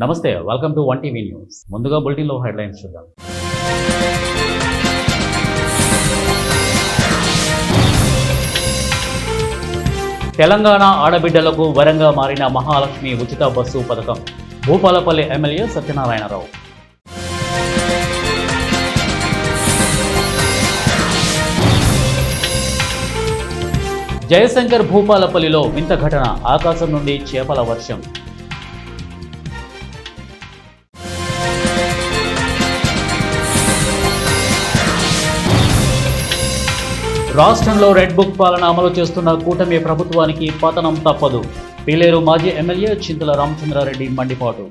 నమస్తే, welcome to 1 TV news. ముందుగా బులెటిన్లో హెడ్లైన్స్ చూద్దాం. తెలంగాణ ఆడబిడ్డలకు వరంగా మారిన మహాలక్ష్మి ఉచిత బస్సు పథకం. భూపాలపల్లి ఎమ్మెల్యే సత్యనారాయణరావు. జయశంకర్ భూపాలపల్లిలో వింత ఘటన, ఆకాశం నుండి చేపల వర్షం. రాష్ట్రంలో రెడ్ బుక్ పాలన అమలు చేస్తున్న కూటమి ప్రభుత్వానికి పతనం తప్పదు. పీలేరు మాజీ ఎమ్మెల్యే చింతల రామచంద్రారెడ్డి మండిపాటు.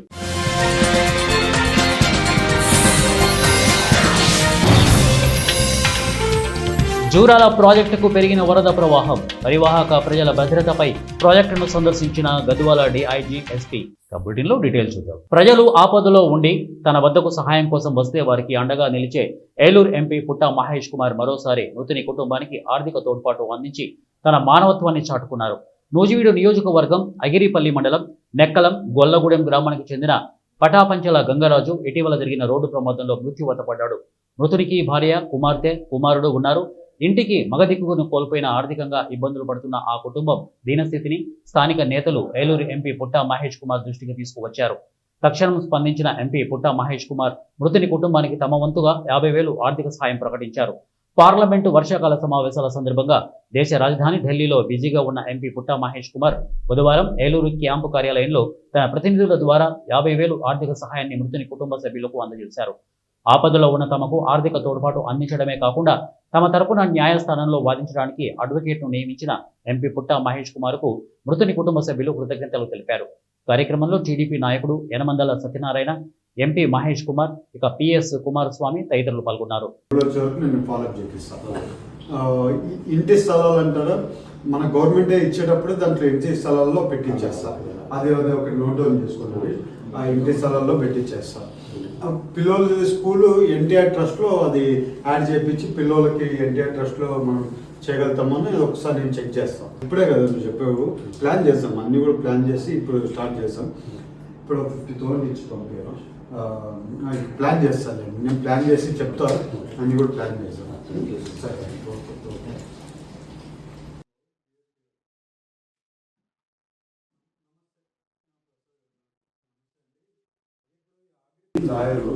జూరాల ప్రాజెక్టుకు పెరిగిన వరద ప్రవాహం. పరివాహక ప్రజల భద్రతపై ప్రాజెక్టును సందర్శించిన గద్వాల డీఐజీ ఎస్పీ. బులెటిన్లో డీటెయిల్స్ చూద్దాం. ప్రజలు ఆపదలో ఉండి తన వద్దకు సహాయం కోసం వస్తే వారికి అండగా నిలిచే ఏలూరు ఎంపీ పుట్టా మహేష్ కుమార్ మరోసారి మృతుని కుటుంబానికి ఆర్థిక తోడ్పాటు అందించి తన మానవత్వాన్ని చాటుకున్నారు. నూజివీడు నియోజకవర్గం అగిరిపల్లి మండలం నెక్కలం గొల్లగూడెం గ్రామానికి చెందిన పటాపంచల గంగరాజు ఇటీవల జరిగిన రోడ్డు ప్రమాదంలో మృత్యువాత పడ్డాడు. మృతునికి భార్య, కుమార్తె, కుమారుడు ఉన్నారు. ఇంటికి మగదిక్కును కోల్పోయిన ఆర్థికంగా ఇబ్బందులు పడుతున్న ఆ కుటుంబం దీనస్థితిని స్థానిక నేతలు ఏలూరు ఎంపీ పుట్టా మహేష్ కుమార్ దృష్టికి తీసుకువచ్చారు. తక్షణం స్పందించిన ఎంపీ పుట్టా మహేష్ కుమార్ మృతుని కుటుంబానికి తమ వంతుగా 50,000 ఆర్థిక సహాయం ప్రకటించారు. పార్లమెంటు వర్షాకాల సమావేశాల సందర్భంగా దేశ రాజధాని ఢిల్లీలో బిజీగా ఉన్న ఎంపీ పుట్టా మహేష్ కుమార్ బుధవారం ఏలూరు క్యాంపు కార్యాలయంలో తన ప్రతినిధుల ద్వారా 50,000 ఆర్థిక సహాయాన్ని మృతుని కుటుంబ సభ్యులకు అందజేశారు. ఆపదలో ఉన్న తమకు ఆర్థిక తోడ్పాటు అందించడమే కాకుండా తమ తరపున న్యాయస్థానంలో వాదించడానికి అడ్వకేట్ను నియమించిన ఎంపీ పుట్టా మహేష్ కుమార్కు మృతుని కుటుంబ సభ్యులు కృతజ్ఞతలు తెలిపారు. కార్యక్రమంలో టీడీపీ నాయకుడు యనమందల సత్యనారాయణ, ఎంపీ మహేష్ కుమార్, ఇక పిఎస్ కుమారస్వామి తదితరులు పాల్గొన్నారు. ఇంటి స్థలాలు అంటారా, మన గవర్నమెంటే ఇచ్చేటప్పుడు దాంట్లో ఇంటి స్థలాల్లో పెట్టించేస్తారు. అదే ఒక నోట్ డౌన్ చేసుకున్నది ఆ ఇంటి స్థలాల్లో పెట్టించేస్తారు. పిల్లల స్కూలు ఎన్టీఆర్ ట్రస్ట్లో అది యాడ్ చేయించి పిల్లలకి ఎన్టీఆర్ ట్రస్ట్లో మనం చేయగలుగుతామని ఒకసారి నేను చెక్ చేస్తాం. ఇప్పుడే కదా నువ్వు చెప్పావు, ప్లాన్ చేస్తాం, అన్నీ కూడా ప్లాన్ చేసి ఇప్పుడు స్టార్ట్ చేస్తాం. ఇప్పుడు 50,000 ఇచ్చి పంపాను, ప్లాన్ చేస్తాను. నేను ప్లాన్ చేసి చెప్తాను, అన్నీ కూడా ప్లాన్ చేస్తాను. సరే, లాయరు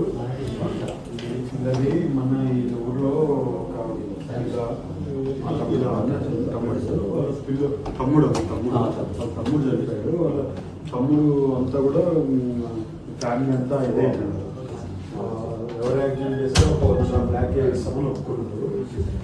అది మన ఈ ఊర్లో ఒక తమ్ముడు చనిపోయాడు. వాళ్ళ తమ్ముడు అంతా కూడా ఫ్యామిలీ అంతా ఇదే ఎవరు యాక్సిడెంట్ చేస్తే ఒక బ్లాక్ ఇస్తామని ఒప్పుకుంటారు.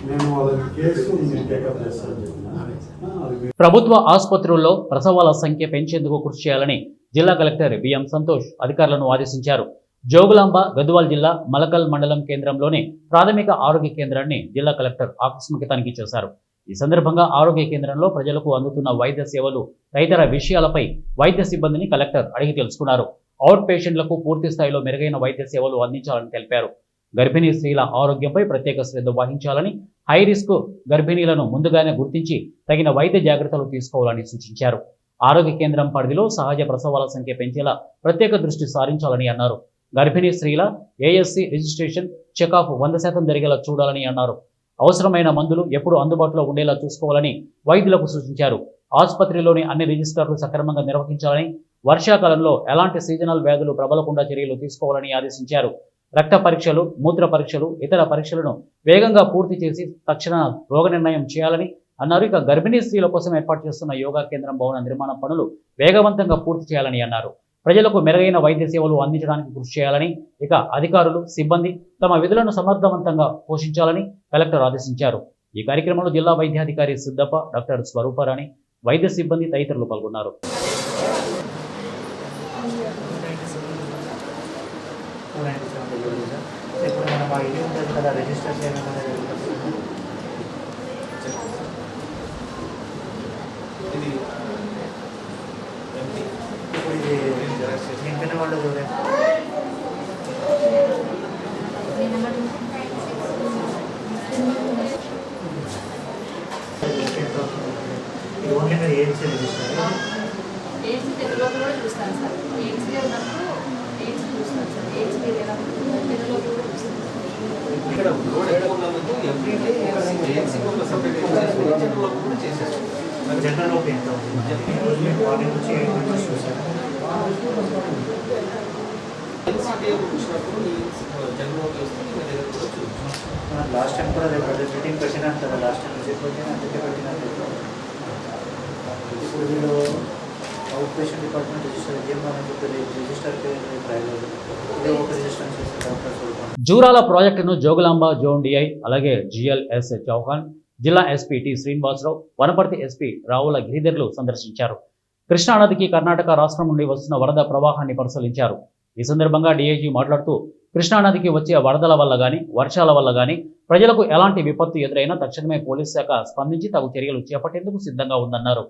నేను వాళ్ళకి కేసు టేకప్ చేస్తాను. ప్రభుత్వ ఆసుపత్రుల్లో ప్రసవాల సంఖ్య పెంచేందుకు కృషి చేయాలని జిల్లా కలెక్టర్ బిఎం సంతోష్ అధికారులను ఆదేశించారు. జోగులాంబ గద్వాల్ జిల్లా మలకల్ మండలం కేంద్రంలోని ప్రాథమిక ఆరోగ్య కేంద్రాన్ని జిల్లా కలెక్టర్ ఆకస్మిక తనిఖీ చేశారు. ఈ సందర్భంగా ఆరోగ్య కేంద్రంలో ప్రజలకు అందుతున్న వైద్య సేవలు తదితర విషయాలపై వైద్య సిబ్బందిని కలెక్టర్ అడిగి తెలుసుకున్నారు. అవుట్ పేషెంట్లకు పూర్తి స్థాయిలో మెరుగైన వైద్య సేవలు అందించాలని తెలిపారు. గర్భిణీ స్త్రీల ఆరోగ్యంపై ప్రత్యేక శ్రద్ధ వహించాలని, హై రిస్క్ గర్భిణీలను ముందుగానే గుర్తించి తగిన వైద్య జాగ్రత్తలు తీసుకోవాలని సూచించారు. ఆరోగ్య కేంద్రం పరిధిలో సహజ ప్రసవాల సంఖ్య పెంచేలా ప్రత్యేక దృష్టి సారించాలని అన్నారు. గర్భిణీ స్త్రీల ఏఎస్సి రిజిస్ట్రేషన్ చెకప్ 100% జరిగేలా చూడాలని అన్నారు. అవసరమైన మందులు ఎప్పుడు అందుబాటులో ఉండేలా చూసుకోవాలని వైద్యులకు సూచించారు. ఆసుపత్రిలోని అన్ని రిజిస్టర్లు సక్రమంగా నిర్వహించాలని, వర్షాకాలంలో ఎలాంటి సీజనల్ వ్యాధులు ప్రబలకుండా చర్యలు తీసుకోవాలని ఆదేశించారు. రక్త పరీక్షలు, మూత్ర పరీక్షలు, ఇతర పరీక్షలను వేగంగా పూర్తి చేసి తక్షణ రోగ నిర్ణయం చేయాలని అన్నారు. ఇక గర్భిణీ స్త్రీల కోసం ఏర్పాటు చేస్తున్న యోగా కేంద్రం భవన నిర్మాణ పనులు వేగవంతంగా పూర్తి చేయాలని అన్నారు. ప్రజలకు మెరుగైన వైద్య సేవలు అందించడానికి కృషి చేయాలని, ఇక అధికారులు, సిబ్బంది తమ విధులను సమర్థవంతంగా పోషించాలని కలెక్టర్ ఆదేశించారు. ఈ కార్యక్రమంలో జిల్లా వైద్యాధికారి సిద్దప్ప, డాక్టర్ స్వరూపరాణి, వైద్య సిబ్బంది తదితరులు పాల్గొన్నారు. ఏసీ తెలుగులో కూడా చూస్తాను సార్. ఏసీ ఉన్నప్పుడు ఏజ్ చూస్తాను సార్. ఏజ్ మీరు ఎలా ఉంటుందో పిల్లలు కూడా చూస్తాను. ఇక్కడ లోడ్ ఎక్కువ ఉన్నందుకు ఎవ్రీడే ఏఎన్సీకి ఒక సపరేట్ జనరల్ కూడా చేసేస్తాం. జనరల్ ఓపీ ఎంత మార్నింగ్ నుంచి 8 మెంబర్స్ చూసారు. ఎన్సీటీ వచ్చినప్పుడు జనరల్ ఓపీ వస్తే మీ దగ్గర కూడా చూస్తాం. లాస్ట్ టైం కూడా మీటింగ్ పెట్టినా కదా, లాస్ట్ టైం విజిట్ పెట్టినా పెట్టినా ఇప్పుడు వీళ్ళు అవుట్ పేషెంట్ డిపార్ట్మెంట్ రిజిస్టర్ ఏమని చెప్పి రిజిస్టర్కి డ్రైవర్ ఇదే ఒక రిజిస్టర్ చేసే డాక్టర్స్ చూడతాం. జూరాల ప్రాజెక్టును జోగులాంబ జోన్ డిఐ అలాగే జిఎల్ఎస్ చౌహాన్, జిల్లా SP T Srinivasarao, Wanaparthy SP Ravula గిరిధర్లు సందర్శించారు. కృష్ణానదికి కర్ణాటక రాష్ట్రం నుండి వస్తున్న వరద ప్రవాహాన్ని పరిశీలించారు. ఈ సందర్భంగా డీఐజీ మాట్లాడుతూ కృష్ణానదికి వచ్చే వరదల వల్ల గానీ, వర్షాల వల్ల గానీ ప్రజలకు ఎలాంటి విపత్తు ఎదురైనా తక్షణమే పోలీస్ శాఖ స్పందించి తగు చర్యలు చేపట్టేందుకు సిద్ధంగా ఉందన్నారు.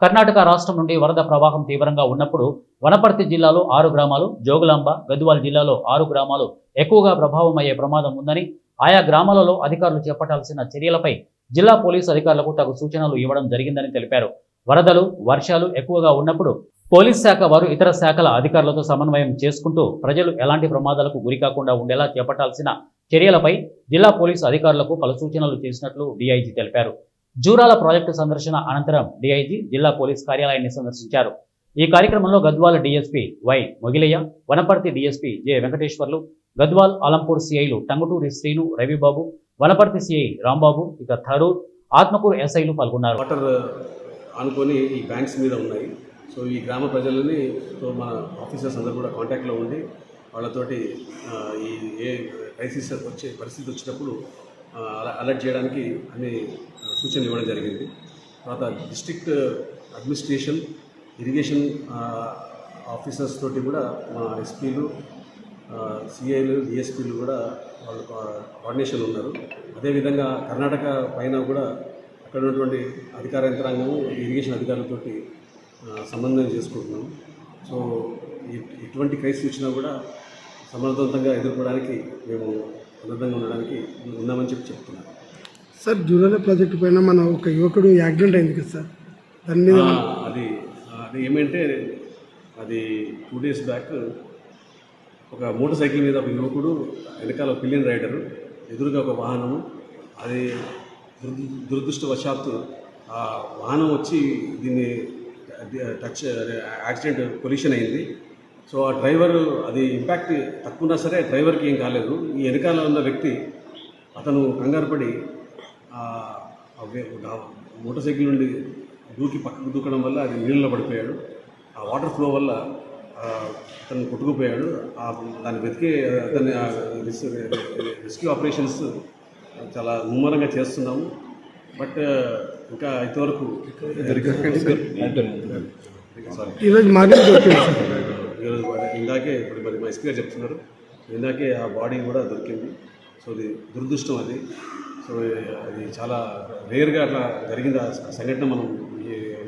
కర్ణాటక రాష్ట్రం నుండి వరద ప్రవాహం తీవ్రంగా ఉన్నప్పుడు వనపర్తి జిల్లాలో 6 గ్రామాలు, జోగులాంబ, గద్వాల్ జిల్లాలో 6 గ్రామాలు ఎక్కువగా ప్రభావం అయ్యే ప్రమాదం ఉందని, ఆయా గ్రామాలలో అధికారులు చేపట్టాల్సిన చర్యలపై జిల్లా పోలీసు అధికారులకు తగు సూచనలు ఇవ్వడం జరిగిందని తెలిపారు. వరదలు, వర్షాలు ఎక్కువగా ఉన్నప్పుడు పోలీస్ శాఖ వారు ఇతర శాఖల అధికారులతో సమన్వయం చేసుకుంటూ ప్రజలు ఎలాంటి ప్రమాదాలకు గురికాకుండా ఉండేలా చేపట్టాల్సిన చర్యలపై జిల్లా పోలీసు అధికారులకు పలు సూచనలు చేసినట్లు డీఐజీ తెలిపారు. జూరాల ప్రాజెక్టు సందర్శన అనంతరం డీఐజీ జిల్లా పోలీస్ కార్యాలయాన్ని సందర్శించారు. ఈ కార్యక్రమంలో Gadwal DSP Y Mogilaiah, Wanaparthy DSP J Venkateswarlu, Gadwal Alampur సిఐలు టంగుటూరి శ్రీను, రవిబాబు, వనపర్తి సిఐ రాంబాబు, ఇక థరూర్, ఆత్మకూరు ఎస్ఐలు పాల్గొన్నారు. వాటర్ అనుకొని ఈ బ్యాంక్స్ మీద ఉన్నాయి. సో ఈ గ్రామ ప్రజలని మన ఆఫీసర్స్ అందరూ కూడా కాంటాక్ట్లో ఉండి వాళ్ళతోటి ఈ ఏ క్రైసిస్ వచ్చే పరిస్థితి వచ్చినప్పుడు అలర్ట్ చేయడానికి అన్ని సూచనలు ఇవ్వడం జరిగింది. తర్వాత డిస్ట్రిక్ట్ అడ్మినిస్ట్రేషన్, ఇరిగేషన్ ఆఫీసర్స్ తోటి కూడా మా ఎస్పీలు, సిఐలు, డిఎస్పీలు కూడా వాళ్ళు కోఆర్డినేషన్ ఉన్నారు. అదేవిధంగా కర్ణాటక పైన కూడా అక్కడ ఉన్నటువంటి అధికార యంత్రాంగము, ఇరిగేషన్ అధికారులతోటి సమన్వయం చేసుకుంటున్నాం. సో ఎటువంటి క్రైసిస్ వచ్చినా కూడా సమర్థవంతంగా ఎదుర్కోవడానికి మేము అనుబంధంగా ఉండడానికి ఉన్నామని చెప్తున్నాను. సార్, జూరాల ప్రాజెక్టు పైన మన ఒక యువకుడు యాక్సిడెంట్ అయింది కదా సార్, దాని మీద అది ఏమంటే అది 2 days బ్యాక్ ఒక మోటార్ సైకిల్ మీద ఒక యువకుడు, వెనకాల పిలియన్ రైడరు, ఎదురుగా ఒక వాహనము, అది దురదృష్టవశాత్తు ఆ వాహనం వచ్చి దీన్ని టచ్ యాక్సిడెంట్ కొలిషన్ అయింది. సో ఆ డ్రైవర్, అది ఇంపాక్ట్ తక్కువ ఉన్నా సరే డ్రైవర్కి ఏం కాలేదు. ఈ వెనకాల ఉన్న వ్యక్తి అతను కంగారు పడి మోటార్ సైకిల్ నుండి పక్కకు దూకడం వల్ల అది నీళ్ళలో పడిపోయాడు. ఆ వాటర్ ఫ్లో వల్ల అతను కొట్టుకుపోయాడు. దాన్ని వెతికే అతన్ని రెస్క్యూ ఆపరేషన్స్ చాలా ముమ్మరంగా చేస్తున్నాము. బట్ ఇంకా ఇంతవరకు ఈరోజు మార్నింగ్ దొరికింది సార్. ఈరోజు ఇందాకే ఇప్పుడు మరి మా ఎస్పీ గారు చెప్తున్నారు, ఇందాకే ఆ బాడీ కూడా దొరికింది. సో అది దురదృష్టం అది. సో అది చాలా రేర్గా అట్లా జరిగింది ఆ సంఘటన. మనం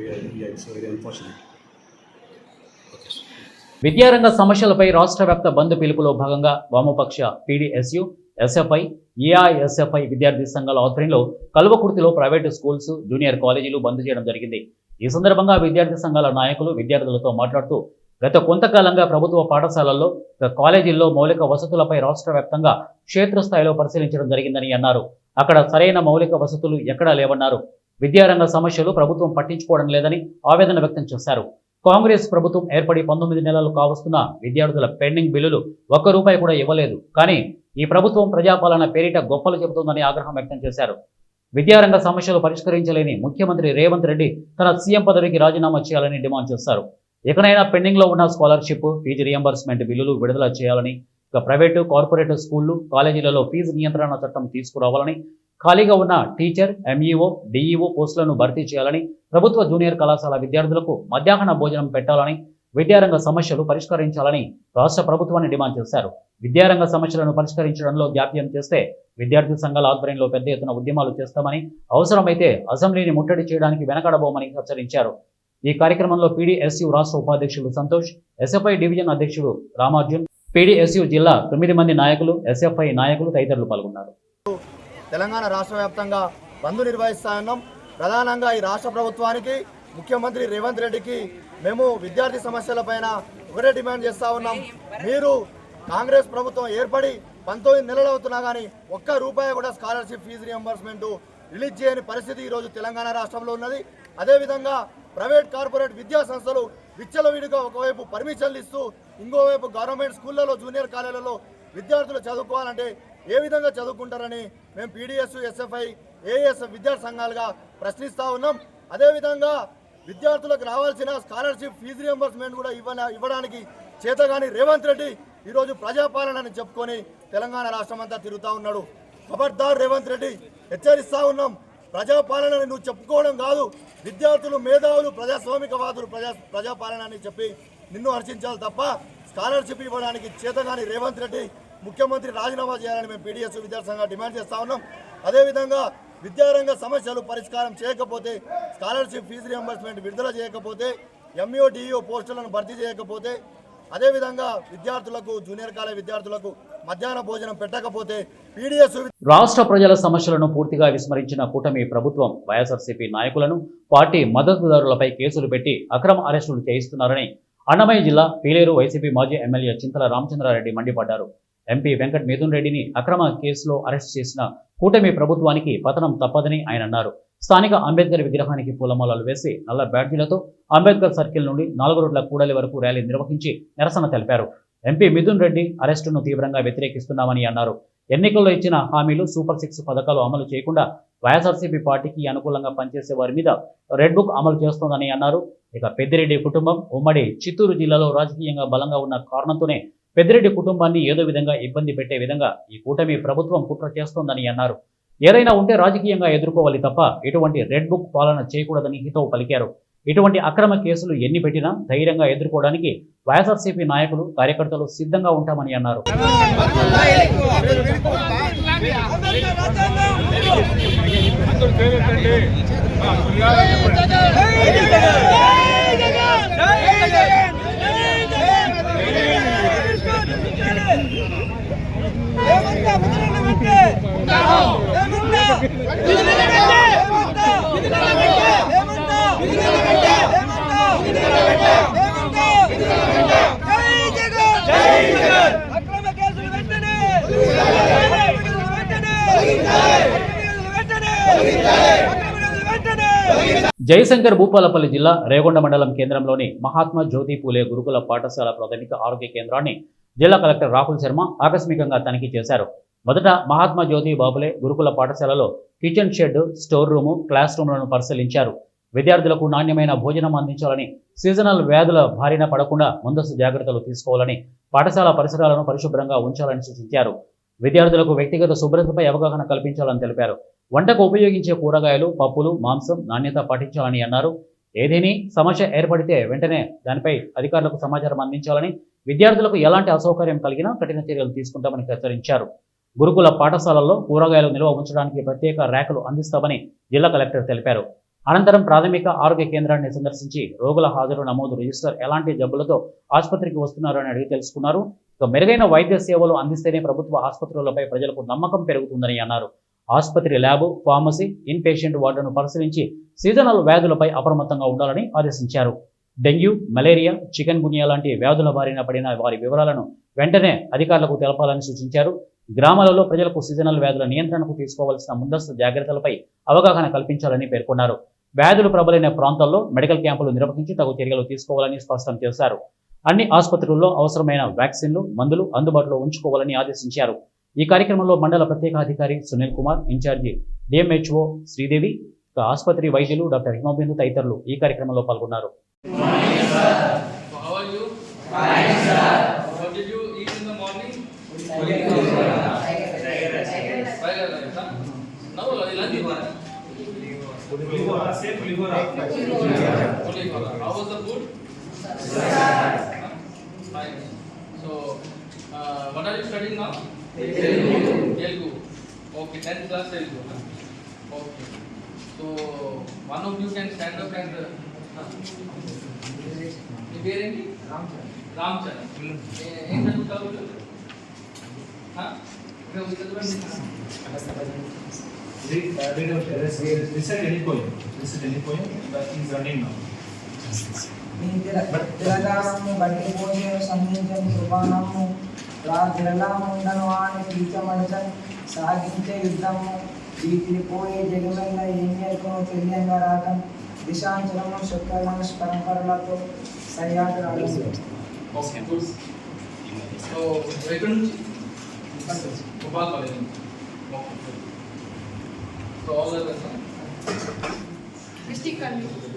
వెరీ అన్ఫార్చునేట్. విద్యారంగ సమస్యలపై రాష్ట్ర వ్యాప్త బంద్ పిలుపులో భాగంగా వామపక్ష పీడీఎస్యు, ఎస్ఎఫ్ఐ, ఏఐఎస్ఎఫ్ఐ విద్యార్థి సంఘాల ఆధ్వర్యంలో కల్వకుర్తిలో ప్రైవేటు స్కూల్స్, జూనియర్ కాలేజీలు బంద్ చేయడం జరిగింది. ఈ సందర్భంగా విద్యార్థి సంఘాల నాయకులు విద్యార్థులతో మాట్లాడుతూ గత కొంతకాలంగా ప్రభుత్వ పాఠశాలల్లో, కాలేజీల్లో మౌలిక వసతులపై రాష్ట్ర వ్యాప్తంగా క్షేత్రస్థాయిలో పరిశీలించడం జరిగిందని అన్నారు. అక్కడ సరైన మౌలిక వసతులు ఎక్కడా లేవన్నారు. విద్యారంగ సమస్యలు ప్రభుత్వం పట్టించుకోవడం లేదని ఆవేదన వ్యక్తం చేశారు. కాంగ్రెస్ ప్రభుత్వం ఏర్పడి 19 నెలలు కావస్తున్న విద్యార్థుల పెండింగ్ బిల్లులు ₹1 కూడా ఇవ్వలేదు. కానీ ఈ ప్రభుత్వం ప్రజాపాలన పేరిట గొప్పలు చెబుతోందని ఆగ్రహం వ్యక్తం చేశారు. విద్యారంగ సమస్యలు పరిష్కరించలేని ముఖ్యమంత్రి రేవంత్ రెడ్డి తన సీఎం పదవికి రాజీనామా చేయాలని డిమాండ్ చేశారు. ఎక్కడైనా పెండింగ్లో ఉన్న స్కాలర్షిప్, ఫీజు రియంబర్స్మెంట్ బిల్లులు విడుదల చేయాలని, ఇక ప్రైవేటు, కార్పొరేట్ స్కూళ్లు, కాలేజీలలో ఫీజు నియంత్రణ చట్టం తీసుకురావాలని, ఖాళీగా ఉన్న టీచర్, ఎంఈఓ, డిఈఓ పోస్టులను భర్తీ చేయాలని, ప్రభుత్వ జూనియర్ కళాశాల విద్యార్థులకు మధ్యాహ్న భోజనం పెట్టాలని, విద్యారంగ సమస్యలు పరిష్కరించాలని రాష్ట్ర ప్రభుత్వాన్ని డిమాండ్ చేశారు. విద్యారంగ సమస్యలను పరిష్కరించడంలో జాప్యం చేస్తే విద్యార్థి సంఘాల ఆధ్వర్యంలో పెద్ద ఎత్తున ఉద్యమాలు చేస్తామని, అవసరమైతే అసెంబ్లీని ముట్టడి చేయడానికి వెనకడబోమని హెచ్చరించారు. ఈ కార్యక్రమంలో పీడీఎస్యు రాష్ట్ర ఉపాధ్యక్షుడు సంతోష్, ఎస్ఎఫ్ఐ డివిజన్ అధ్యక్షుడు రామార్జున్, పీడీఎస్యు జిల్లా 9 మంది నాయకులు, ఎస్ఎఫ్ఐ నాయకులు తదితరులు పాల్గొన్నారు. తెలంగాణ రాష్ట్ర వ్యాప్తంగా బంద్ నిర్వహిస్తా ఉన్నాం. ప్రధానంగా ఈ రాష్ట్ర ప్రభుత్వానికి, ముఖ్యమంత్రి రేవంత్ రెడ్డికి మేము విద్యార్థి సమస్యలపైన ఒకటే డిమాండ్ చేస్తూ ఉన్నాం. మీరు కాంగ్రెస్ ప్రభుత్వం ఏర్పడి 19 నెలలు అవుతున్నా కానీ ఒక్క రూపాయి కూడా స్కాలర్షిప్ ఫీజు రియంబర్స్మెంట్ రిలీజ్ చేయని పరిస్థితి ఈరోజు తెలంగాణ రాష్ట్రంలో ఉన్నది. అదేవిధంగా ప్రైవేట్ కార్పొరేట్ విద్యా సంస్థలు విచ్చలవిడిగా ఒకవైపు పర్మిషన్లు ఇస్తూ ఇంకోవైపు గవర్నమెంట్ స్కూళ్లలో జూనియర్ కాలేజీలలో విద్యార్థులు చదువుకోవాలంటే ఏ విధంగా చదువుకుంటారని మేము పీడిఎస్, ఎస్ఎఫ్ఐ, ఏఎస్ విద్యార్థి సంఘాలుగా ప్రశ్నిస్తూ ఉన్నాం. అదేవిధంగా విద్యార్థులకు రావాల్సిన స్కాలర్షిప్ ఫీజు రియంబర్స్మెంట్ కూడా ఇవ్వడానికి చేతగాని రేవంత్ రెడ్డి ఈరోజు ప్రజాపాలనని చెప్పుకొని తెలంగాణ రాష్ట్రం అంతా తిరుగుతూ ఉన్నాడు. ఖబర్దార్ రేవంత్ రెడ్డి, హెచ్చరిస్తూ ఉన్నాం. ప్రజాపాలనని నువ్వు చెప్పుకోవడం కాదు, విద్యార్థులు మేధావులు ప్రజాస్వామికవాదులు ప్రజాపాలన అని చెప్పి నిన్ను హర్షించాలి తప్ప స్కాలర్షిప్ ఇవ్వడానికి చేతగాని రేవంత్ రెడ్డి ముఖ్యమంత్రి రాజీనామా చేయాలని మేము పీడిఎస్ విద్యార్థి సంఘం డిమాండ్ చేస్తూ ఉన్నాం. అదేవిధంగా విద్యారంగ సమస్యలు పరిష్కారం చేయకపోతే, స్కాలర్షిప్ ఫీజు రియంబర్స్మెంట్ విడుదల చేయకపోతే, ఎంఈఓ డిఈఓ పోస్టులను భర్తీ చేయకపోతే, అదేవిధంగా విద్యార్థులకు జూనియర్ కాలేజ్ విద్యార్థులకు మధ్యాహ్న భోజనం పెట్టకపోతే పీడిఎస్ రాష్ట్ర ప్రజల సమస్యలను పూర్తిగా విస్మరించిన కూటమి ప్రభుత్వం వైఎస్ఆర్సీపీ నాయకులను, పార్టీ మద్దతుదారులపై కేసులు పెట్టి అక్రమ అరెస్టులు చేయిస్తున్నారని అన్నమయ్య జిల్లా పీలేరు వైసీపీ మాజీ ఎమ్మెల్యే చింతల రామచంద్రారెడ్డి మండిపడ్డారు. ఎంపీ వెంకట్ మిథున్ రెడ్డిని అక్రమ కేసులో అరెస్ట్ చేసిన కూటమి ప్రభుత్వానికి పతనం తప్పదని ఆయన అన్నారు. స్థానిక అంబేద్కర్ విగ్రహానికి పూలమాలలు వేసి నల్ల బ్యాడ్జీలతో అంబేద్కర్ సర్కిల్ నుండి 4 రోడ్ల కూడలి వరకు ర్యాలీ నిర్వహించి నిరసన తెలిపారు. ఎంపీ మిథున్ రెడ్డి అరెస్టును తీవ్రంగా వ్యతిరేకిస్తున్నామని అన్నారు. ఎన్నికల్లో ఇచ్చిన హామీలు సూపర్ 6 పథకాలు అమలు చేయకుండా వైఎస్ఆర్సీపీ పార్టీకి అనుకూలంగా పనిచేసే వారి మీద రెడ్ బుక్ అమలు చేస్తోందని అన్నారు. ఇక పెద్దిరెడ్డి కుటుంబం ఉమ్మడి చిత్తూరు జిల్లాలో రాజకీయంగా బలంగా ఉన్న కారణంతోనే పెద్దిరెడ్డి కుటుంబాన్ని ఏదో విధంగా ఇబ్బంది పెట్టే విధంగా ఈ కూటమి ప్రభుత్వం కుట్ర చేస్తోందని అన్నారు. ఏదైనా ఉంటే రాజకీయంగా ఎదుర్కోవాలి తప్ప ఇటువంటి రెడ్ బుక్ పాలన చేయకూడదని హితవు పలికారు. ఇటువంటి అక్రమ కేసులు ఎన్ని పెట్టినా ధైర్యంగా ఎదుర్కోవడానికి వైఎస్ఆర్సీపీ నాయకులు, కార్యకర్తలు సిద్ధంగా ఉంటామని అన్నారు. జయశంకర్ భూపాలపల్లి జిల్లా రేగొండ మండలం కేంద్రంలోని మహాత్మా జ్యోతి పూలే గురుకుల పాఠశాల ప్రాథమిక ఆరోగ్య కేంద్రాన్ని జిల్లా కలెక్టర్ రాహుల్ శర్మ ఆకస్మికంగా తనిఖీ చేశారు. మొదట మహాత్మా జ్యోతి బాపులే గురుకుల పాఠశాలలో kitchen shed, store room, class రూమ్లను పరిశీలించారు. విద్యార్థులకు నాణ్యమైన భోజనం అందించాలని, సీజనల్ వ్యాధుల బారిన పడకుండా ముందస్తు జాగ్రత్తలు తీసుకోవాలని, పాఠశాల పరిసరాలను పరిశుభ్రంగా ఉంచాలని సూచించారు. విద్యార్థులకు వ్యక్తిగత శుభ్రతపై అవగాహన కల్పించాలని తెలిపారు. వంటకు ఉపయోగించే కూరగాయలు, పప్పులు, మాంసం నాణ్యత పాటించాలని అన్నారు. ఏదేని సమస్య ఏర్పడితే వెంటనే దానిపై అధికారులకు సమాచారం అందించాలని, విద్యార్థులకు ఎలాంటి అసౌకర్యం కలిగినా కఠిన చర్యలు తీసుకుంటామని హెచ్చరించారు. గురుకుల పాఠశాలల్లో కూరగాయలు నిల్వ ఉంచడానికి ప్రత్యేక ర్యాకులు అందిస్తామని జిల్లా కలెక్టర్ తెలిపారు. అనంతరం ప్రాథమిక ఆరోగ్య కేంద్రాన్ని సందర్శించి రోగుల హాజరు నమోదు రిజిస్టర్, ఎలాంటి జబ్బులతో ఆసుపత్రికి వస్తున్నారని అడిగి తెలుసుకున్నారు. ఇక మెరుగైన వైద్య సేవలు అందిస్తేనే ప్రభుత్వ ఆసుపత్రులపై ప్రజలకు నమ్మకం పెరుగుతుందని అన్నారు. ఆసుపత్రి ల్యాబ్, ఫార్మసీ, ఇన్ పేషెంట్ వార్డును పరిశీలించి సీజనల్ వ్యాధులపై అప్రమత్తంగా ఉండాలని ఆదేశించారు. డెంగ్యూ, మలేరియా, చికెన్ గున్యా లాంటి వ్యాధుల బారిన పడిన వారి వివరాలను వెంటనే అధికారులకు తెలపాలని సూచించారు. గ్రామాలలో ప్రజలకు సీజనల్ వ్యాధుల నియంత్రణకు తీసుకోవాల్సిన ముందస్తు జాగ్రత్తలపై అవగాహన కల్పించాలని పేర్కొన్నారు. వ్యాధులు ప్రబలిన ప్రాంతాల్లో మెడికల్ క్యాంపులు నిర్వహించి తగు చర్యలు తీసుకోవాలని స్పష్టం చేశారు. అన్ని ఆసుపత్రుల్లో అవసరమైన వ్యాక్సిన్లు, మందులు అందుబాటులో ఉంచుకోవాలని ఆదేశించారు. ఈ కార్యక్రమంలో మండల ప్రత్యేకాధికారి సునీల్ కుమార్, ఇన్ఛార్జి డిఎంహెచ్ఓ శ్రీదేవి, ఆసుపత్రి వైద్యులు డాక్టర్ హిమబిందు తదితరులు ఈ కార్యక్రమంలో పాల్గొన్నారు. What are you studying now? Telugu. Okay, 10th class Telugu. Okay. So one of you can stand up and. మీ పేరేంటి? రామచంద్ర. ఏం చదువుతావు? Recite any poem. That is running now. నీ తిరగాము బట్టి పోసే సంధించని కృపాణము రా తిరలాముండను అని పీచమడతని సాగించే యుద్ధము పోయే జగమెల్ల ఏం నేర్పను తెలియంగా రాకం దిశాంచరము శుక్రవంశ పరంపరలతో సయ్యాటు రాలేదు. Okay good. సో ఎక్కడి నుంచి? గోపాల్ కాలేజ్ నుంచి. Okay. So all the best. District convener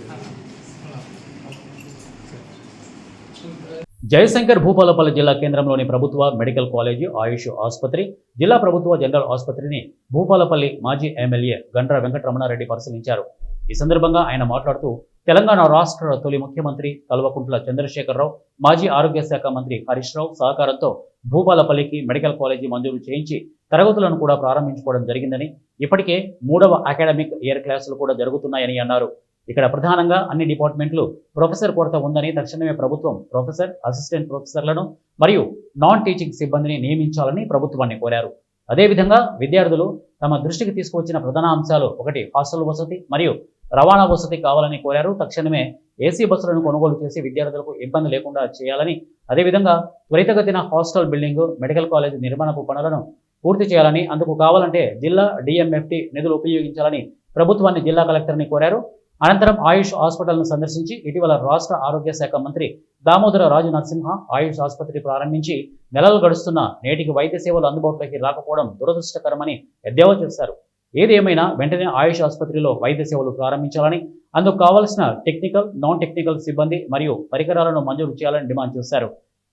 Jayashankar Bhupalpally జిల్లా కేంద్రంలోని ప్రభుత్వ మెడికల్ కాలేజీ ఆయుష్ ఆసుపత్రి, జిల్లా ప్రభుత్వ జనరల్ ఆసుపత్రిని భూపాలపల్లి మాజీ ఎమ్మెల్యే గండ్ర వెంకటరమణారెడ్డి పరిశీలించారు. ఈ సందర్భంగా ఆయన మాట్లాడుతూ తెలంగాణ రాష్ట్ర తొలి ముఖ్యమంత్రి కల్వకుంట్ల చంద్రశేఖరరావు, మాజీ ఆరోగ్య శాఖ మంత్రి హరీష్ రావు సహకారంతో భూపాలపల్లికి మెడికల్ కాలేజీ మంజూరు చేయించి తరగతులను కూడా ప్రారంభించుకోవడం జరిగిందని, ఇప్పటికే 3వ అకాడమిక్ ఇయర్ క్లాసులు కూడా జరుగుతున్నాయని అన్నారు. ఇక్కడ ప్రధానంగా అన్ని డిపార్ట్మెంట్లు ప్రొఫెసర్ కొరత ఉందని తక్షణమే ప్రభుత్వం ప్రొఫెసర్, అసిస్టెంట్ ప్రొఫెసర్లను మరియు నాన్ టీచింగ్ సిబ్బందిని నియమించాలని ప్రభుత్వాన్ని కోరారు. అదేవిధంగా విద్యార్థులు తమ దృష్టికి తీసుకువచ్చిన ప్రధాన అంశాలు 1 హాస్టల్ వసతి మరియు రవాణా వసతి కావాలని కోరారు. తక్షణమే ఏసీ బస్సులను కొనుగోలు చేసి విద్యార్థులకు ఇబ్బంది లేకుండా చేయాలని, అదేవిధంగా త్వరితగతిన హాస్టల్ బిల్డింగ్, మెడికల్ కాలేజ్ నిర్మాణపు పనులను పూర్తి చేయాలని, అందుకు కావాలంటే జిల్లా డిఎంఎఫ్టి నిధులు ఉపయోగించాలని ప్రభుత్వాన్ని జిల్లా కలెక్టర్ని కోరారు. అనంతరం ఆయుష్ హాస్పిటల్ను సందర్శించి ఇటీవల రాష్ట్ర ఆరోగ్య శాఖ మంత్రి దామోదర రాజు నరసింహ ఆయుష్ ఆసుపత్రి ప్రారంభించి నెలలు గడుస్తున్న నేటికి వైద్య సేవలు అందుబాటులోకి రాకపోవడం దురదృష్టకరమని ఎద్దేవా చేశారు. ఏది ఏమైనా వెంటనే ఆయుష్ ఆసుపత్రిలో వైద్య సేవలు ప్రారంభించాలని, అందుకు కావాల్సిన టెక్నికల్, నాన్ టెక్నికల్ సిబ్బంది మరియు పరికరాలను మంజూరు చేయాలని డిమాండ్ చేశారు.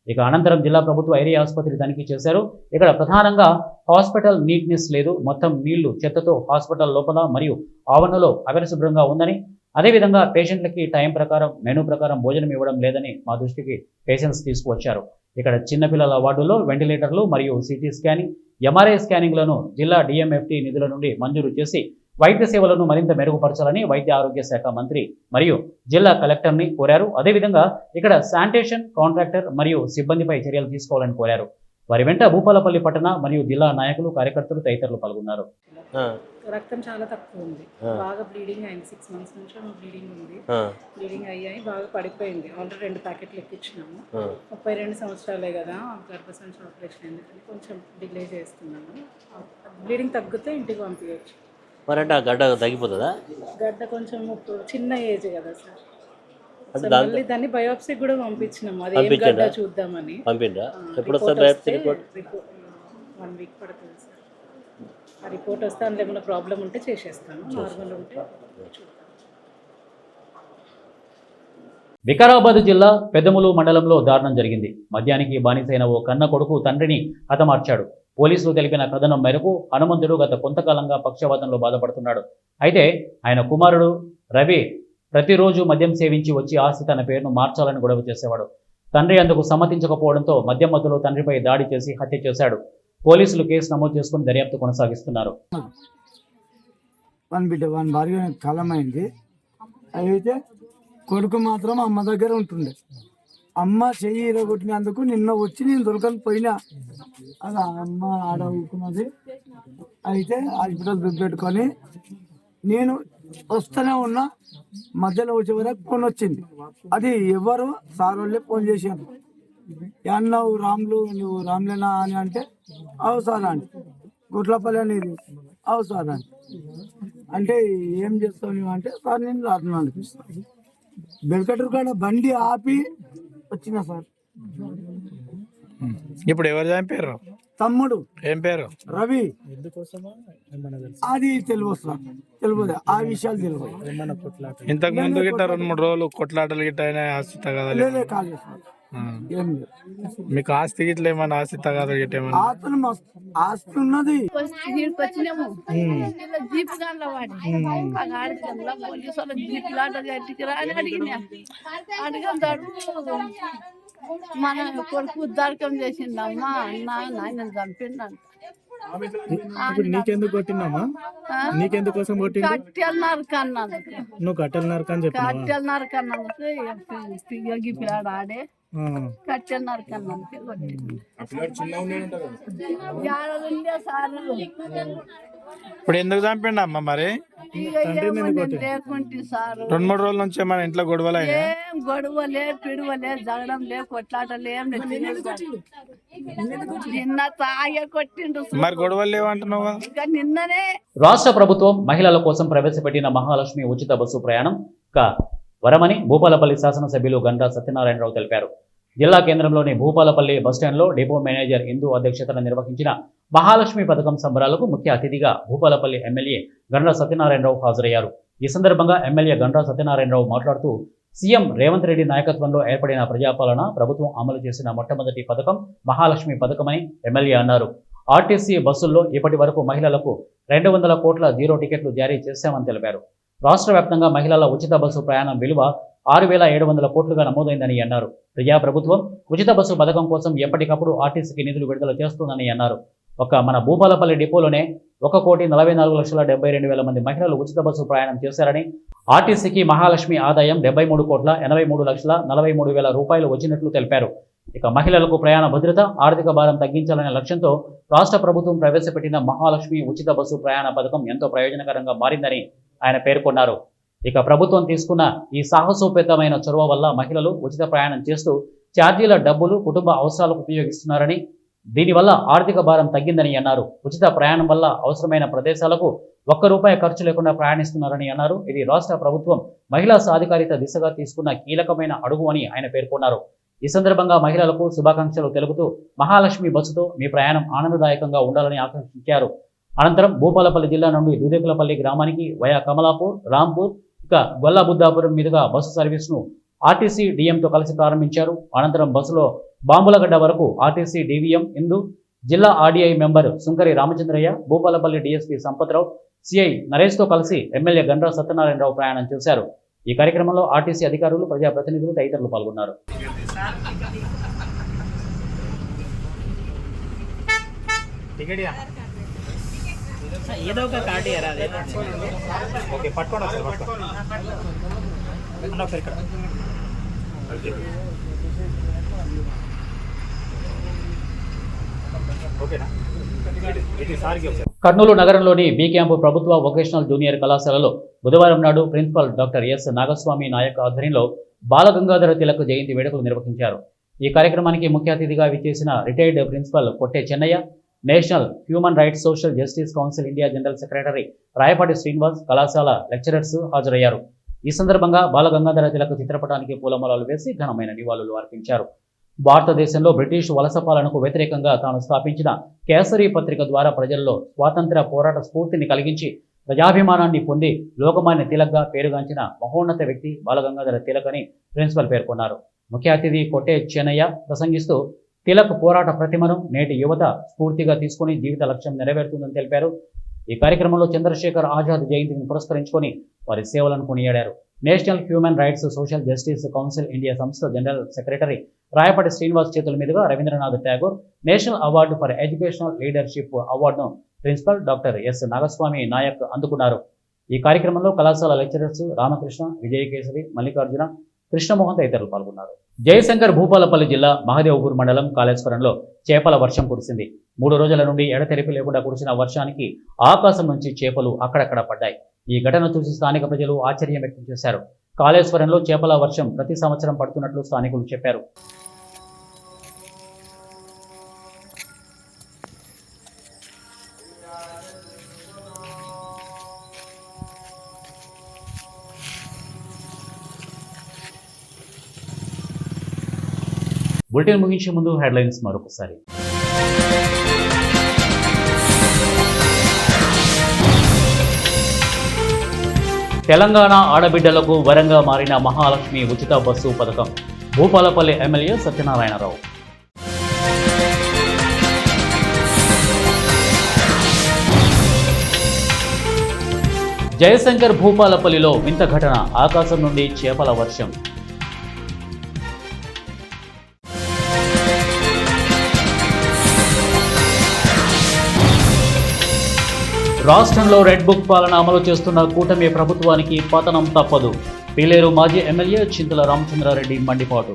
ఇక అనంతరం జిల్లా ప్రభుత్వ ఏరియా ఆసుపత్రి తనిఖీ చేశారు. ఇక్కడ ప్రధానంగా హాస్పిటల్ నీట్నెస్ లేదు, మొత్తం నీళ్లు చెత్తతో హాస్పిటల్ లోపల మరియు ఆవరణలో అపరిశుభ్రంగా ఉందని, అదేవిధంగా పేషెంట్లకి టైం ప్రకారం మెనూ ప్రకారం భోజనం ఇవ్వడం లేదని మా దృష్టికి పేషెంట్స్ తీసుకువచ్చారు. ఇక్కడ చిన్నపిల్లల వార్డుల్లో వెంటిలేటర్లు మరియు సిటీ స్కానింగ్, ఎంఆర్ఐ స్కానింగ్లను జిల్లా డిఎంఎఫ్టి నిధుల నుండి మంజూరు చేసి వైద్య సేవలను మరింత మెరుగుపరచాలని వైద్య ఆరోగ్య శాఖ మంత్రి మరియు జిల్లా కలెక్టర్ని కోరారు. అదేవిధంగా ఇక్కడ శానిటేషన్ కాంట్రాక్టర్ మరియు సిబ్బందిపై చర్యలు తీసుకోవాలని కోరారు. వారి వెంట భూపాలపల్లి పట్టణ మరియు జిల్లా నాయకులు, కార్యకర్తలు తదితరులు పాల్గొన్నారు. రక్తం చాలా తక్కువ ఉంది, బాగా బ్లీడింగ్ అయింది. 6 months నుంచి బ్లీడింగ్ ఉంది. బ్లీడింగ్ అయ్యాయి, బాగా పడిపోయింది. ఆల్రెడీ 2 ప్యాకెట్లు ఎక్కించినాము. 32 సంవత్సరాలే కదా, గర్భసంచి ఆపరేషన్ ఎందుకని కొంచెం డిలే చేస్తున్నాము. బ్లీడింగ్ తగ్గితే ఇంటికి పంపించవచ్చు. మరంటే ఆ గడ్డ తగ్గిపోతుందా? గడ్డ కొంచెం ఇప్పుడు చిన్న ఏజ్ కదా సార్, మళ్ళీ దాన్ని బయోప్సీ కూడా పంపించినాము. అది ఏం గడ్డ చూద్దామని. పంపిండా? ఎప్పుడు వస్తుంది బయోప్సీ రిపోర్ట్? 1 week పడుతుంది సార్. ఆ రిపోర్ట్ వస్తే అందులో ఏమైనా ప్రాబ్లం ఉంటే చేసేస్తాను, నార్మల్ ఉంటే చూద్దాం. వికారాబాద్ జిల్లా పెద్దములు మండలంలో దారుణం జరిగింది. మద్యానికి బానిసైన ఓ కన్న కొడుకు తండ్రిని హతమార్చాడు. పోలీసులు తెలిపిన కథనం మేరకు హనుమంతుడు గత కొంతకాలంగా పక్షవాతంలో బాధపడుతున్నాడు. అయితే ఆయన కుమారుడు రవి ప్రతిరోజు మద్యం సేవించి వచ్చి ఆస్తి తన పేరును మార్చాలని గొడవ చేసేవాడు. తండ్రి అందుకు సమ్మతించకపోవడంతో మద్యం మత్తులో తండ్రిపై దాడి చేసి హత్య చేశాడు. పోలీసులు కేసు నమోదు చేసుకుని దర్యాప్తు కొనసాగిస్తున్నారు. వాని భార్య కాలమైంది. అయితే కొడుకు మాత్రం అమ్మ దగ్గర ఉంటుండే. అమ్మ చెయ్యి ఇరగొట్టినందుకు నిన్న వచ్చి నేను దొరకని పోయినా, అలా అమ్మ ఆడ ఊకున్నది. అయితే హాస్పిటల్ పెట్టుకొని నేను వస్తూనే ఉన్నా, మధ్యలో వచ్చే వరకు ఫోన్ వచ్చింది. అది ఎవరు సార్ వాళ్ళే ఫోన్ చేశారు. అన్నావు రాములు, నువ్వు రాములేనా అని అంటే అవు సార్ అంటే, గుట్లపల్లి అనేది అవు సార్ అంటే ఏం చేస్తావు నువ్వు అంటే, సార్ నేను రాత్రి అనిపిస్తాను. బెల్కటర్ కాడ బండి ఆపి వచ్చిన సార్. ఇప్పుడు ఎవరు చంపారు? తమ్ముడు. ఏం పేరు? రవి. అది తెలియదు సార్, తెలియదు ఆ విషయాలు తెలియదు. ఇంతకు ముందు గిట్ట 2-3 రోజులు కొట్లాటలు గిట్ట అయినా ఆస్తి తగాదాలు? కాలేదు సార్, ఏం లేదు. మీకు ఆస్తి గిట్ల ఏమన్నా ఆస్తి తగాదాలు గిట్ట ఏమన్నా? ఆస్తి ఉన్నది. మన కొడుకు ఉద్దారకం చేసిండమ్మా అన్న నాయన చంపిండంట. నీకెందుకు కొట్టిందమ్మా? నీకెందుకోసం కొట్టింది? కట్టెలు నరకన్నందుకు. నువ్వు కట్టెలు నరకని చెప్పి కట్టెలు నరకన్నందుకు యోగి పిల్లాడు ఆడే కట్టెలు నరకన్నందుకే కొట్టింది. సారు ఇప్పుడు ఎందుకు చంపిండు అమ్మ మరి? ఇక ఏమో నేను లేకుంటే సారు 2-3 రోజుల నుంచి మన ఇంట్లో గొడవలు అయినా? ఏం గొడవలే పిడవలే జగడం లే కొట్లాటలే ఏం లేదు. నిన్న తాగే కొట్టిండు మరి గొడవలు లేవంటున్నావు కదా? ఇక నిన్ననే రాష్ట్ర ప్రభుత్వం మహిళల కోసం ప్రవేశపెట్టిన మహాలక్ష్మి ఉచిత బస్సు ప్రయాణం వరమని భూపాలపల్లి శాసనసభ్యులు గంటా సత్యనారాయణరావు తెలిపారు. జిల్లా కేంద్రంలోని భూపాలపల్లి బస్టాండ్లో డిపో మేనేజర్ ఇందు అధ్యక్షతన నిర్వహించిన మహాలక్ష్మి పథకం సంబరాలకు ముఖ్య అతిథిగా భూపాలపల్లి ఎమ్మెల్యే గంటా సత్యనారాయణరావు హాజరయ్యారు. ఈ సందర్భంగా ఎమ్మెల్యే గంటా సత్యనారాయణరావు మాట్లాడుతూ సీఎం రేవంత్ రెడ్డి నాయకత్వంలో ఏర్పడిన ప్రజాపాలన ప్రభుత్వం అమలు చేసిన మొట్టమొదటి పథకం మహాలక్ష్మి పథకమని ఎమ్మెల్యే అన్నారు. ఆర్టీసీ బస్సుల్లో ఇప్పటి వరకు మహిళలకు 200 కోట్ల జీరో టికెట్లు జారీ చేశామని తెలిపారు. రాష్ట్ర వ్యాప్తంగా మహిళల ఉచిత బస్సు ప్రయాణం విలువ 6,700 కోట్లుగా నమోదైందని అన్నారు. ప్రజాప్రభుత్వం ఉచిత బస్సు పథకం కోసం ఎప్పటికప్పుడు ఆర్టీసీకి నిధులు విడుదల చేస్తుందని అన్నారు. మన భూపాలపల్లి డిపోలోనే 1,44,72,000 మంది మహిళలు ఉచిత బస్సు ప్రయాణం చేశారని, ఆర్టీసీకి మహాలక్ష్మి ఆదాయం 73,83,43,000 రూపాయలు వచ్చినట్లు తెలిపారు. మహిళలకు ప్రయాణ భద్రత, ఆర్థిక భారం తగ్గించాలనే లక్ష్యంతో రాష్ట్ర ప్రభుత్వం ప్రవేశపెట్టిన మహాలక్ష్మి ఉచిత బస్సు ప్రయాణ పథకం ఎంతో ప్రయోజనకరంగా మారిందని ఆయన పేర్కొన్నారు. ప్రభుత్వం తీసుకున్న ఈ సాహసోపేతమైన చొరవ వల్ల మహిళలు ఉచిత ప్రయాణం చేస్తూ ఛార్జీల డబ్బులు కుటుంబ అవసరాలకు ఉపయోగిస్తున్నారని, దీనివల్ల ఆర్థిక భారం తగ్గిందని అన్నారు. ఉచిత ప్రయాణం వల్ల అవసరమైన ప్రదేశాలకు ₹1 ఖర్చు లేకుండా ప్రయాణిస్తున్నారని అన్నారు. ఇది రాష్ట్ర ప్రభుత్వం మహిళా సాధికారిత దిశగా తీసుకున్న కీలకమైన అడుగు అని ఆయన పేర్కొన్నారు. ఈ సందర్భంగా మహిళలకు శుభాకాంక్షలు తెలుపుతూ మహాలక్ష్మి బస్సుతో మీ ప్రయాణం ఆనందదాయకంగా ఉండాలని ఆకాంక్షించారు. అనంతరం భూపాలపల్లి జిల్లా నుండి దూదేకులపల్లి గ్రామానికి వయా కమలాపూర్, రాంపూర్, గొల్లబుద్దాపురం మీదుగా బస్సు సర్వీస్ను ఆర్టీసీ డిఎంతో కలిసి ప్రారంభించారు. అనంతరం బస్సులో బాంబులగడ్డ వరకు ఆర్టీసీ డివిఎం ఇందు, జిల్లా ఆర్డీఐ మెంబర్ సుంకరి రామచంద్రయ్య, భూపాలపల్లి డీఎస్పీ సంపత్రావు, సిఐ నరేష్తో కలిసి ఎమ్మెల్యే గంటా సత్యనారాయణరావు ప్రయాణం చేశారు. ఈ కార్యక్రమంలో ఆర్టీసీ అధికారులు, ప్రజాప్రతినిధులు తదితరులు పాల్గొన్నారు. ఏదో ఒక కార్డు ఓకే పట్టుకోండి ఒకసారి ఇక్కడ కర్నూలు నగరంలోని బి క్యాంపు ప్రభుత్వ వొకేషనల్ జూనియర్ కళాశాలలో బుధవారం నాడు principal doctor S Nagaswamy Naik ఆధ్వర్యంలో బాలగంగాధర తిలక్ జయంతి వేడుకలు నిర్వహించారు. ఈ కార్యక్రమానికి ముఖ్య అతిథిగా విచ్చేసిన రిటైర్డ్ ప్రిన్సిపల్ కొట్టే Chennaiah, national human rights social justice council India general secretary Rayapati Srinivas, కళాశాల లెక్చరర్స్ హాజరయ్యారు. ఈ సందర్భంగా బాలగంగాధర తిలక్ చిత్రపటానికి పూలమాలలు వేసి ఘనమైన నివాళులు అర్పించారు. భారతదేశంలో బ్రిటిష్ వలస పాలనకు వ్యతిరేకంగా తాను స్థాపించిన కేసరి పత్రిక ద్వారా ప్రజల్లో స్వాతంత్ర పోరాట స్ఫూర్తిని కలిగించి ప్రజాభిమానాన్ని పొంది లోకమాన్య తిలక్గా పేరుగాంచిన మహోన్నత వ్యక్తి బాలగంగాధర తిలక్ అని ప్రిన్సిపల్ పేర్కొన్నారు. ముఖ్య అతిథి కొట్టే చెన్నయ్య ప్రసంగిస్తూ తిలక్ పోరాట ప్రతిమను నేటి యువత స్ఫూర్తిగా తీసుకుని జీవిత లక్ష్యం నెరవేరుతుందని తెలిపారు. ఈ కార్యక్రమంలో చంద్రశేఖర్ ఆజాద్ జయంతిని పురస్కరించుకొని వారి సేవలను కొనియాడారు. National human rights social justice council India సంస్థ జనరల్ సెక్రటరీ రాయపాటి శ్రీనివాస్ చేతుల మీదుగా Rabindranath Tagore national award for educational leadership అవార్డును principal doctor S Nagaswamy Naik అందుకున్నారు. ఈ కార్యక్రమంలో కళాశాల లెక్చరర్స్ రామకృష్ణ, విజయకేసరి, మల్లికార్జున, కృష్ణమోహన్ తదితరులు పాల్గొన్నారు. జయశంకర్ భూపాలపల్లి జిల్లా మహదేవ్పూర్ మండలం కాళేశ్వరంలో చేపల వర్షం కురిసింది. 3 రోజుల నుండి ఎడతెరిపి లేకుండా కురిసిన వర్షానికి ఆకాశం నుంచి చేపలు అక్కడక్కడ పడ్డాయి. ఈ ఘటన చూసి స్థానిక ప్రజలు ఆశ్చర్యం వ్యక్తం చేశారు. కాళేశ్వరంలో చేపల వర్షం ప్రతి సంవత్సరం పడుతున్నట్లు స్థానికులు చెప్పారు. బులెటిన్ ముగించే ముందు హెడ్లైన్స్ మరొకసారి. తెలంగాణ ఆడబిడ్డలకు వరంగా మారిన మహాలక్ష్మి ఉచిత బస్సు పథకం. భూపాలపల్లి ఎమ్మెల్యే సత్యనారాయణరావు. జయశంకర్ భూపాలపల్లిలో వింత ఘటన, ఆకాశం నుండి చేపల వర్షం. రాష్ట్రంలో రెడ్ బుక్ పాలన అమలు చేస్తున్న కూటమి ప్రభుత్వానికి పతనం తప్పదు. పీలేరు మాజీ ఎమ్మెల్యే చింతల రామచంద్రారెడ్డి మండిపాటు.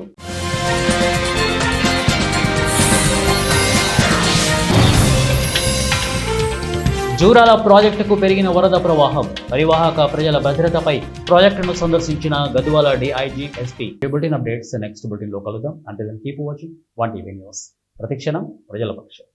జూరాల ప్రాజెక్టుకు పెరిగిన వరద ప్రవాహం, పరివాహక ప్రజల భద్రతపై ప్రాజెక్టును సందర్శించిన Gadwal DIG SP. Bulletin updates next బులెటిన్లో కలుద్దాం. Until then keep watching 1TV news. ప్రతిక్షణం ప్రజల పక్షం.